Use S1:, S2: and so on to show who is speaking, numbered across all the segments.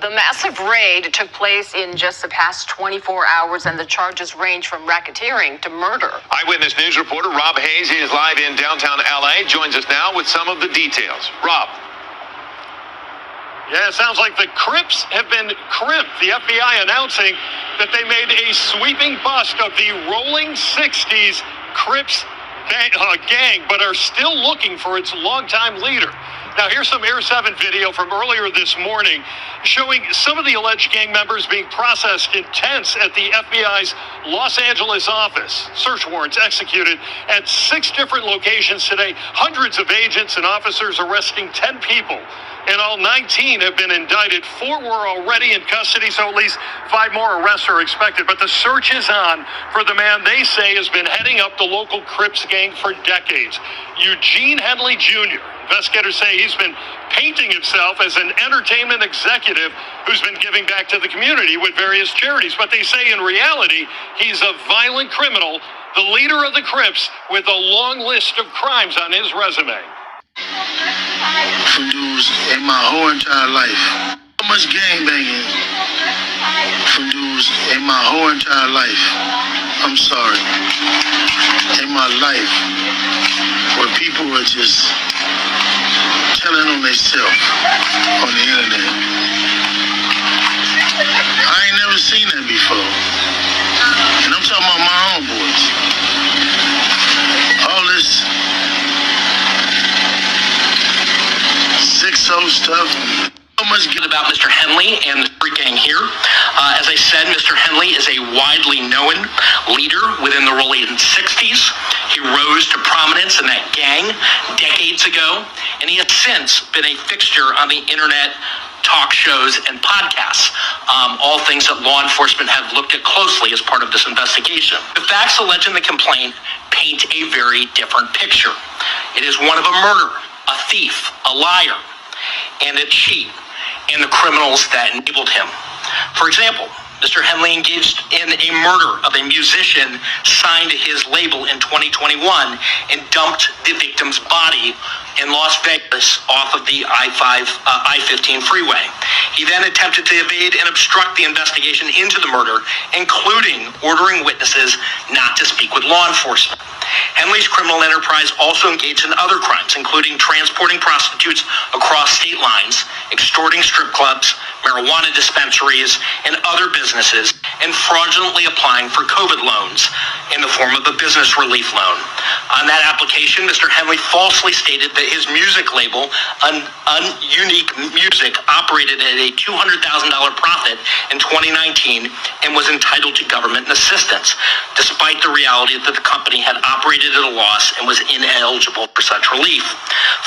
S1: The massive raid took place in just the past 24 hours, and the charges range from racketeering to murder.
S2: Eyewitness News reporter Rob Hayes is live in downtown LA. Joins us now with some of the details. Rob.
S3: Yeah, it sounds like the Crips have been crimped. The FBI announcing that they made a sweeping bust of the Rolling 60s Crips gang, but are still looking for its longtime leader. Now, here's some Air 7 video from earlier this morning showing some of the alleged gang members being processed in tents at the FBI's Los Angeles office. Search warrants executed at 6 different locations today. Hundreds of agents and officers arresting 10 people. In all, 19 have been indicted. 4 were already in custody, so at least 5 more arrests are expected. But the search is on for the man they say has been heading up the local Crips gang for decades, Eugene Henley Jr. Investigators say he's been painting himself as an entertainment executive who's been giving back to the community with various charities. But they say in reality, he's a violent criminal, the leader of the Crips with a long list of crimes on his resume.
S4: Produced in my whole entire life. So much gangbanging produced in my whole entire life. I'm sorry. In my life, where people were just telling on themselves on the internet. I ain't never seen that before. And I'm talking about my own boys. All this 6-0 stuff.
S5: So much good about Mr. Henley and the Bricc gang here. As I said, Mr. Henley is a widely known leader within the Rolling 60s. He rose to prominence in that gang decades ago, and he has since been a fixture on the internet, talk shows, and podcasts, all things that law enforcement have looked at closely as part of this investigation. The facts alleged in the complaint paint a very different picture. It is one of a murderer, a thief, a liar, and a cheat, and the criminals that enabled him. For example, Mr. Henley engaged in a murder of a musician signed to his label in 2021 and dumped the victim's body in Las Vegas off of the I-15 freeway. He then attempted to evade and obstruct the investigation into the murder, including ordering witnesses not to speak with law enforcement. Henley's criminal enterprise also engaged in other crimes, including transporting prostitutes across state lines, extorting strip clubs, marijuana dispensaries, and other businesses, and fraudulently applying for COVID loans in the form of a business relief loan. On that application, Mr. Henley falsely stated that his music label, Unique Music, operated at a $200,000 profit in 2019 and was entitled to government assistance, despite the reality that the company had operated at a loss and was ineligible for such relief.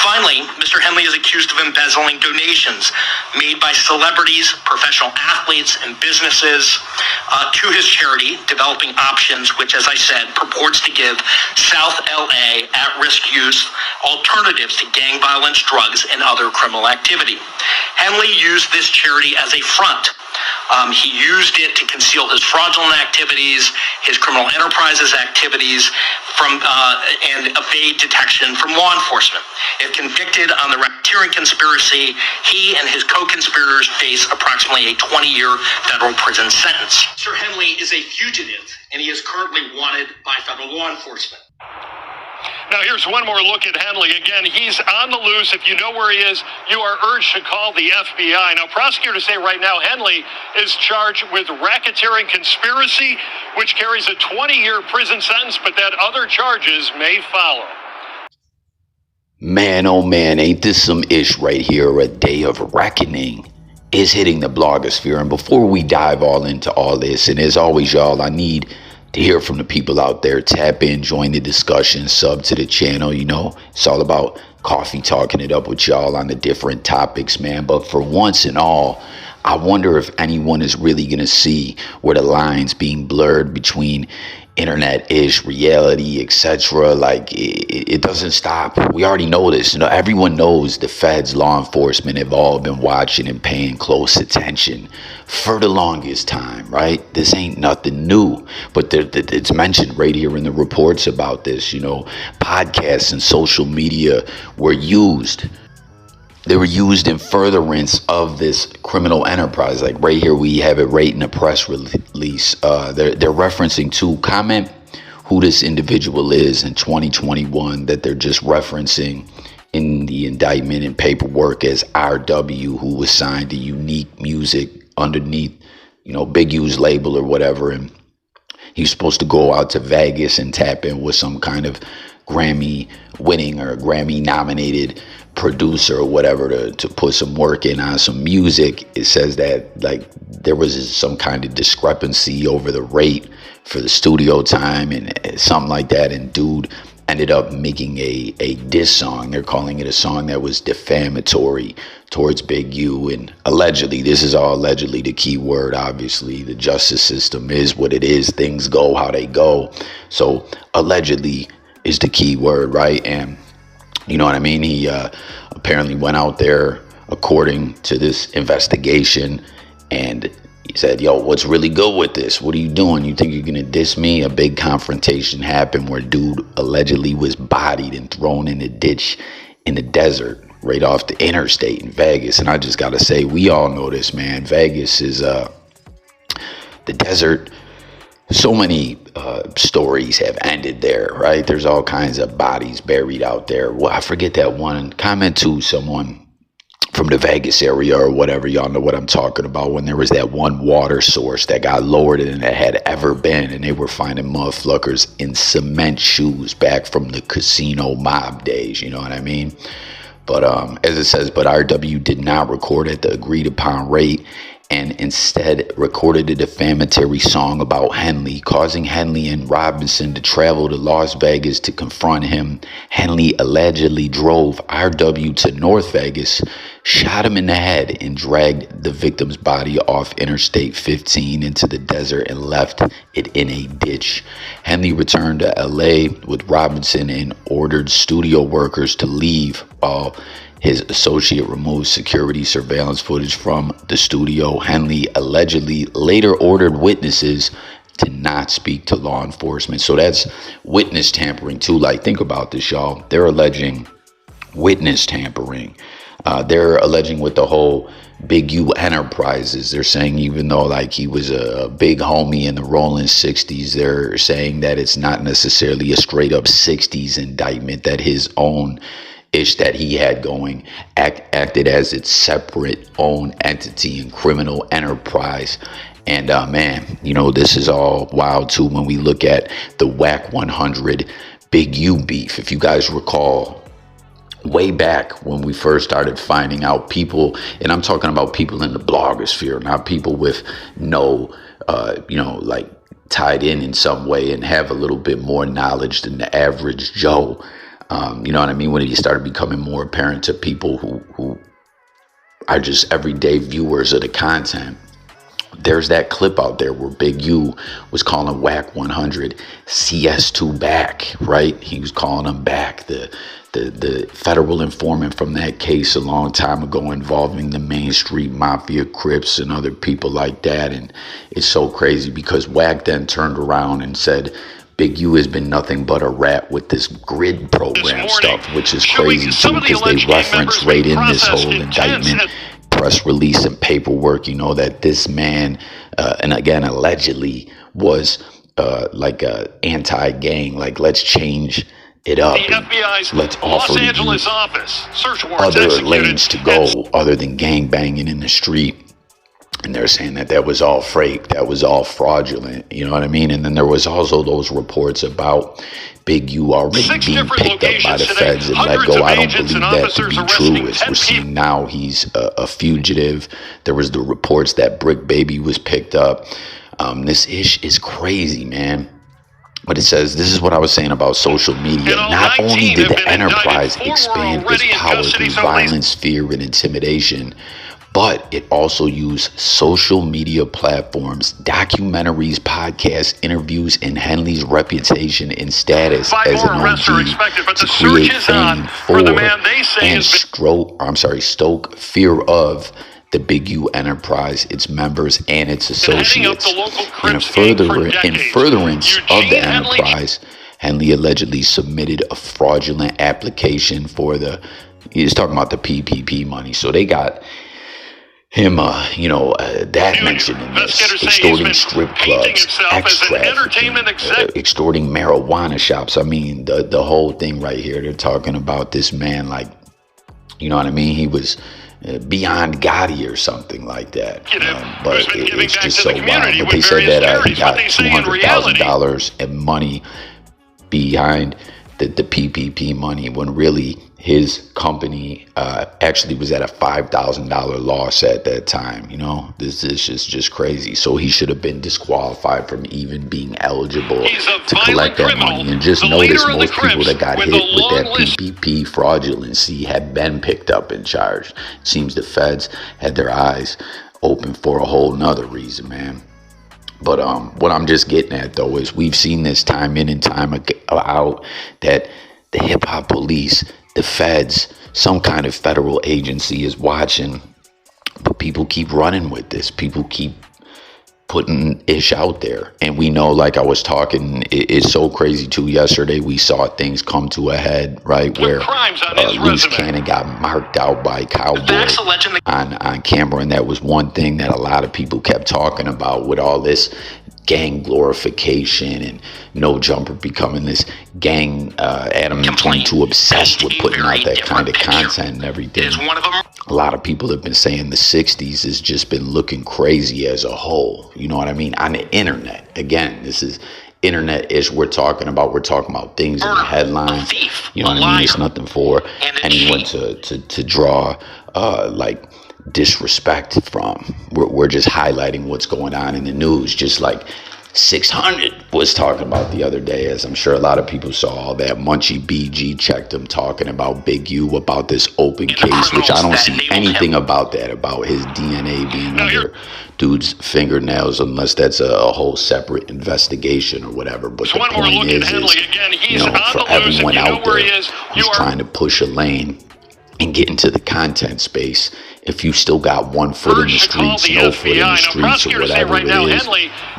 S5: Finally, Mr. Henley is accused of embezzling donations made by celebrities, professional athletes, and businesses to his charity, Developing Options, which, as I said, purports to give South LA at-risk youth alternatives to gang violence, drugs, and other criminal activity. Henley used this charity as a front. He used it to conceal his fraudulent activities, his criminal enterprises activities, and evade detection from law enforcement. If convicted on the racketeering conspiracy, he and his co-conspirators face approximately a 20-year federal prison sentence. Mr. Henley is a fugitive, and he is currently wanted by federal law enforcement.
S3: Now, here's one more look at Henley. Again, he's on the loose. If you know where he is, you are urged to call the FBI. Now, prosecutors say right now Henley is charged with racketeering conspiracy, which carries a 20-year prison sentence, but that other charges may follow.
S6: Man, oh man, ain't this some ish right here? A day of reckoning is hitting the blogosphere. And before we dive all into all this, and as always, y'all, I need to hear from the people out there. Tap in, join the discussion, sub to the channel. You know, it's all about coffee, talking it up with y'all on the different topics, man. But for once and all, I wonder if anyone is really going to see where the lines being blurred between internet-ish, reality, etc. Like, it doesn't stop. We already know this. You know, everyone knows the feds, law enforcement have all been watching and paying close attention for the longest time, right? This ain't nothing new, but it's mentioned right here in the reports about this. You know, podcasts and social media were used they were used in furtherance of this criminal enterprise. Like right here, we have it right in the press release. They're referencing to comment who this individual is in 2021 that they're just referencing in the indictment and paperwork as RW, who was signed to Unique Music underneath, Big U's label or whatever. And he was supposed to go out to Vegas and tap in with some kind of Grammy winning or Grammy nominated producer or whatever to put some work in on some music. It says that like there was some kind of discrepancy over the rate for the studio time and something like that, and dude ended up making a diss song. They're calling it a song that was defamatory towards Big U, and allegedly, this is all allegedly the key word. Obviously the justice system is what it is, things go how they go, so allegedly is the key word, right? And you know what I mean? He apparently went out there according to this investigation and he said, yo, what's really good with this? What are you doing? You think you're going to diss me? A big confrontation happened where dude allegedly was bodied and thrown in a ditch in the desert right off the interstate in Vegas. And I just got to say, we all know this, man. Vegas is the desert. So many stories have ended there, right? There's all kinds of bodies buried out there. Well, I forget that one. Comment to someone from the Vegas area or whatever. Y'all know what I'm talking about, when there was that one water source that got lower than it had ever been, and they were finding motherfuckers in cement shoes back from the casino mob days. You know what I mean? But as it says, but RW did not record at the agreed upon rate and instead recorded a defamatory song about Henley, causing Henley and Robinson to travel to Las Vegas to confront him. Henley allegedly drove RW to North Vegas, shot him in the head, and dragged the victim's body off Interstate 15 into the desert and left it in a ditch. Henley returned to LA with Robinson and ordered studio workers to leave while his associate removed security surveillance footage from the studio. Henley allegedly later ordered witnesses to not speak to law enforcement. So that's witness tampering too. Like, think about this, y'all. They're alleging witness tampering. They're alleging with the whole Big U Enterprises. They're saying even though like he was a big homie in the rolling 60s, they're saying that it's not necessarily a straight up 60s indictment, that his own ish that he had going acted as its separate own entity and criminal enterprise. And man, this is all wild too when we look at the Wack 100 Big U beef. If you guys recall, way back when we first started finding out people, and I'm talking about people in the blogosphere, not people with no like tied in some way and have a little bit more knowledge than the average Joe. You know what I mean? When it started becoming more apparent to people who are just everyday viewers of the content. There's that clip out there where Big U was calling Wack 100 CS2 back, right? He was calling him back. The federal informant from that case a long time ago involving the Main Street Mafia, Crips, and other people like that. And it's so crazy because Wack then turned around and said, Big U has been nothing but a rat with this grid program stuff, which is crazy too, because they reference right in this whole indictment, press release, and paperwork, that this man, and again, allegedly was like a anti-gang, like let's change it up.
S3: The FBI's
S6: let's offer
S3: Los Angeles office search warrants
S6: other
S3: executed
S6: lanes to go other than gang banging in the street. And they're saying that was all fake, that was all fraudulent, you know what I mean? And then there was also those reports about Big U already being picked up by the feds and let go. I don't believe that to be true. As we're seeing now, he's a fugitive. There was the reports that Bricc baby was picked up. This ish is crazy, man. But it says, this is what I was saying about social media. Not only did the enterprise expand its power through violence, fear, and intimidation, but it also used social media platforms, documentaries, podcasts, interviews, and Henley's reputation and status as an OG to create fame for and stoke fear of the Big U Enterprise, its members, and its associates. In furtherance of the enterprise, Henley allegedly submitted a fraudulent application for the He's talking about the PPP money. So they got him, that mentioned in this, extorting strip clubs, ex-trafficking, extorting marijuana shops. I mean, the whole thing right here, they're talking about this man like, you know what I mean? He was beyond Gotti or something like that. But it's just so wild. But they said that he got $200,000 in money behind the PPP money, when really his company actually was at a $5,000 loss at that time. This is just crazy. So he should have been disqualified from even being eligible to collect that money. And just notice most people that got hit with that PPP fraudulency had been picked up and charged. It seems the feds had their eyes open for a whole nother reason, man. But what I'm just getting at, though, is we've seen this time in and time out that the hip-hop police, the feds, some kind of federal agency is watching, but people keep running with this. People keep putting ish out there. And we know, like I was talking, it's so crazy, too. Yesterday, we saw things come to a head, right, where Luce Cannon got marked out by Cowboy on camera. And that was one thing that a lot of people kept talking about with all this gang glorification and No Jumper becoming this gang Adam 22 obsessed with putting out that kind of content and everything. A lot of people have been saying the 60s has just been looking crazy as a whole. You know what I mean? On the internet. Again, this is internet-ish we're talking about. We're talking about things in the headline. You know what I mean? It's nothing for anyone to draw like disrespect from. We're just highlighting what's going on in the news, just like 600 was talking about the other day, as I'm sure a lot of people saw all that. Munchie BG checked him talking about Big U, about this open case, which I don't see anything about that, about his DNA being under dude's fingernails, unless that's a whole separate investigation or whatever. But the point is for everyone out there who's trying to push a lane and get into the content space, if you still got one foot in the streets, no foot in the streets, or whatever it is,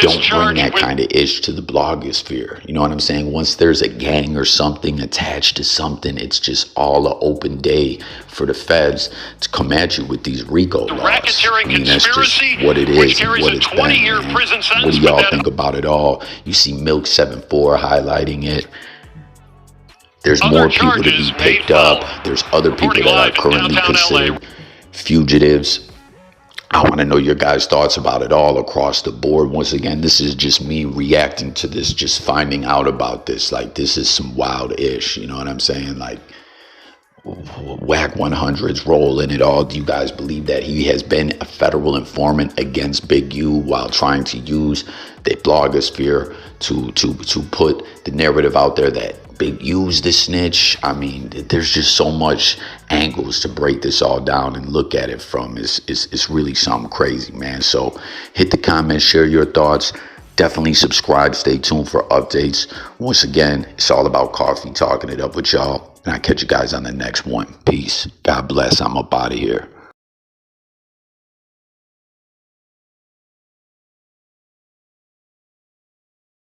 S6: don't bring that kind of ish to the blogosphere. You know what I'm saying? Once there's a gang or something attached to something, it's just all an open day for the feds to come at you with these RICO laws. I mean, that's just what it is and what it's been, man. What do y'all think about it all? You see Milk 74 highlighting it. There's more people to be picked up. There's other people that are currently considered fugitives. I want to know your guys' thoughts about it all across the board. Once again, this is just me reacting to this, just finding out about this. Like, this is some wild ish. You know what I'm saying? Like, Wack 100's role in it all. Do you guys believe that he has been a federal informant against Big U while trying to use the blogosphere to put the narrative out there that Big U's the snitch? I mean, there's just so much angles to break this all down and look at it from. It's really something crazy, man. So hit the comments, share your thoughts. Definitely subscribe. Stay tuned for updates. Once again, it's all about coffee, talking it up with y'all. And I'll catch you guys on the next one. Peace. God bless. I'm up out of here.